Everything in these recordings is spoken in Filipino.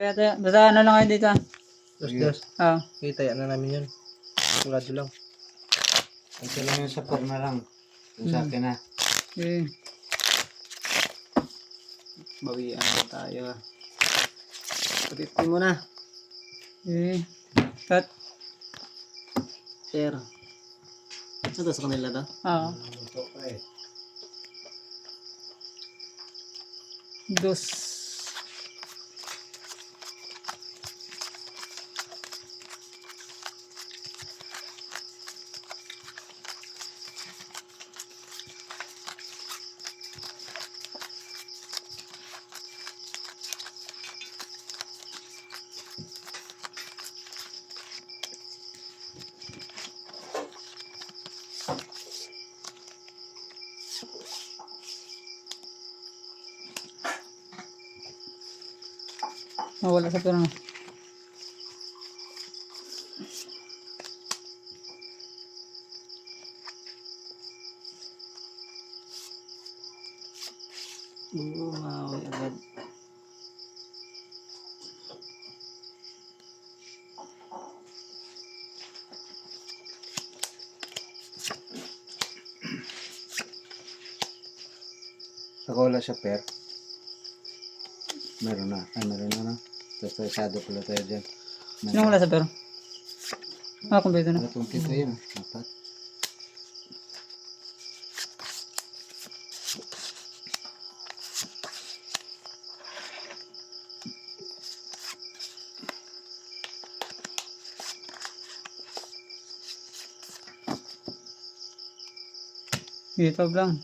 Kaya, basta ano lang kayo dito. Dos. Ah. Kita na namin yun. Sigurado lang. Ito lang yung sa forma lang. Yung sa akin na. Okay. Bawian na tayo. Putitin mo na. Okay. Cut. Sir. Ito sa kanila to? Oo. Ito pa eh. Dos. Wala sa pera na. Mawi agad. Saka wala siya per. Meron na. Ay, meron na na. Tapos shadow pala tayo dyan. Sino wala sa pera? Ah, kumpleto na. Kompleto yun. Apat. YouTube lang.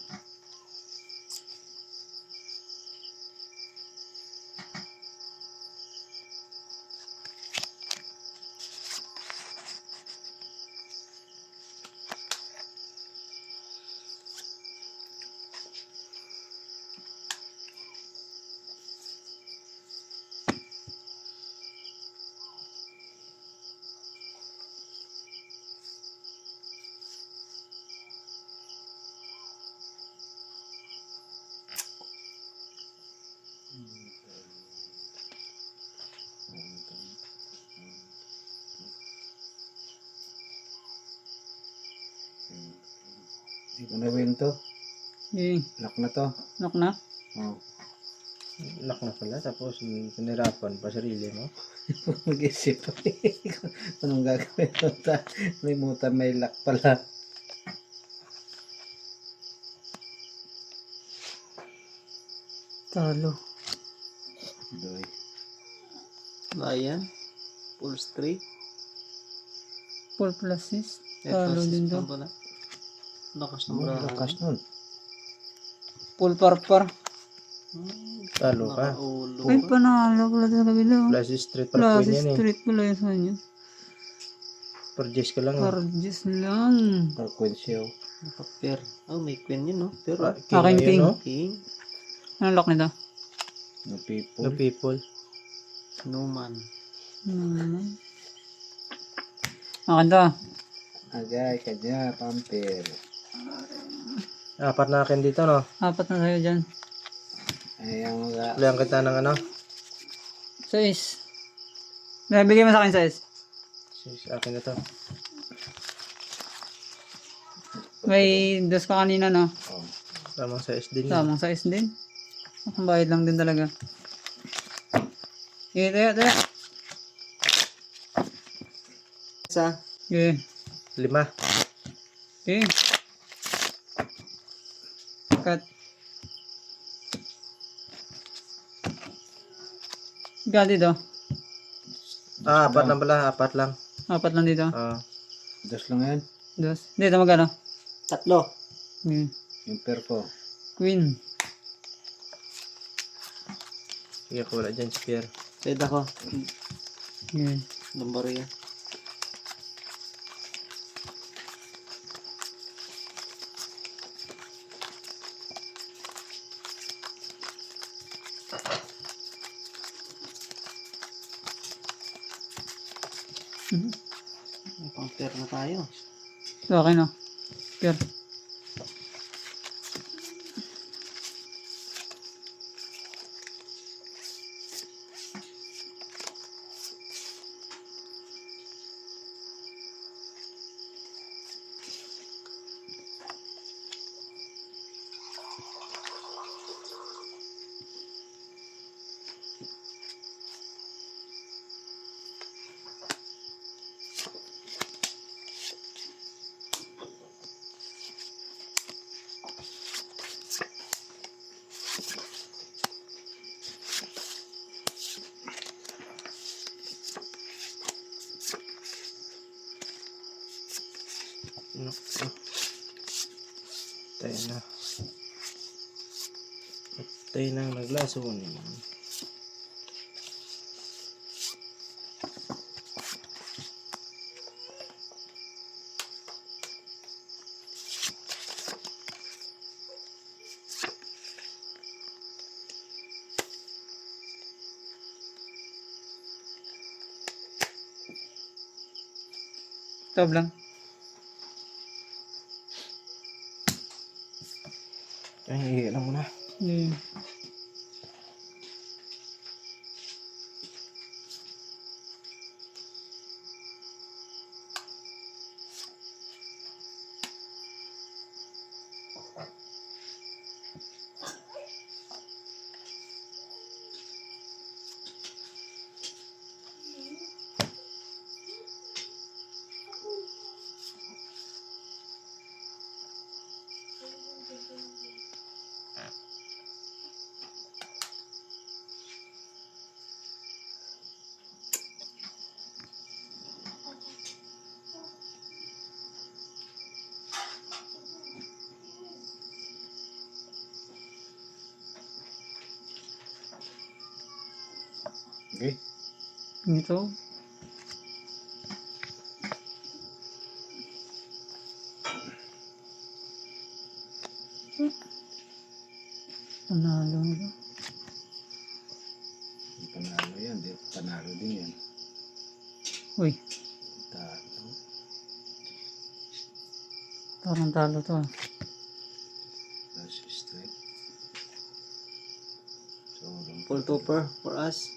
Hindi ko na win to. Okay. Lock na to. Knock na. Oh. Lock na pala. Tapos pinirapan pa sarili mo. Mag-isip pa. Anong gagawin ko? May muta, may lock pala. Talo. Doy. Bayan. Full straight. 4 plus 6. Talo din daw. Lakas Oh, lakas nun. Full par. Talo ka. Ay, panalo pala sa kabila. Plus straight para Plus queen yan eh. street pala yun sa kanya. Per Jess ka lang eh. Charges lang. Or quincio. Naka-pair. Oh, may queen yun no? Pero Akin king. no? King. Ano lock nito? No people. No people. No man. Akin to. Agay, kanya, pamper. Apat na akin dito no? Apat na sa'yo dyan. Ayaw mga... Layan kita ng ano? 6. Nabigay mo sa akin 6. Akin na to. May dos ka kanina, no? Oh. Tamang sa S din yun. Tamang size din. Ang bayad lang din talaga. Sige, tayo. Isa. Sige. 5. Okay. Cut. Got dito. Apat lang pala. Apat lang. Apat lang dito. Dos lang yan. Dos. Dito magkano? 3. Okay. Yung per ko. Queen. Sige ko wala dyan si Pierre. Pwede ako. Okay. Lambaria. May pang pair na tayo. So, okay na. Pure. Naku. Patay na. Patay na ang naglason. Stop lang. Ay, hihilan mo na. Yeah. Okay. Ito. Panalo nito. Panalo yan. Panalo din yan. Uy, Talo. parang talo to ah. Plus strike. So, Full topper for us.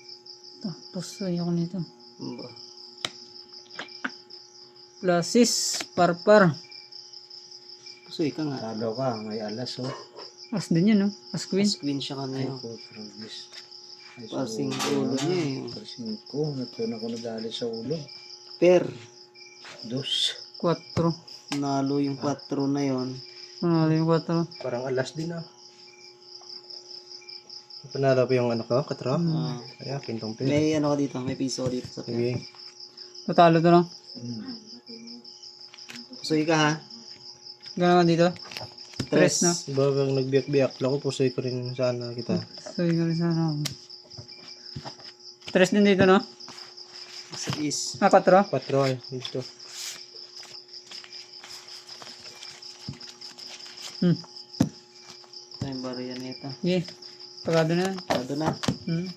Tapos ayoko nito. Ba. Plasis, parpar. Pusoy ka nga. talo ka. May alas, oh. As din yun, no? As queen. Mas queen siya ka Ay, ngayon. Potrogis. Ay, sa Pasing ulo ulo niya eh. Pasing ko. Natun ako nadali sa ulo. Per. Dos. 4. Nalo yung 4 na yon. Panalo yung 4. Parang alas din ah. Panalo pa yung ano ko, katro? Ah. Kaya, pintong pera. May ano ka dito. May piso ka dito sa per. Sige. Tatalo to lang. Pusoy ka ha. Gano'n ka dito? Tres, no? Babang nagbiyak-biyak lang ko, pusoy ko rin sana kita. So, ikaw rin sana ako. 3 din dito, no? Sa is. 4. 4 ay, dito. Ito yung bariya nito. Yeah. Pagado na yan. Pagado na. Hmm.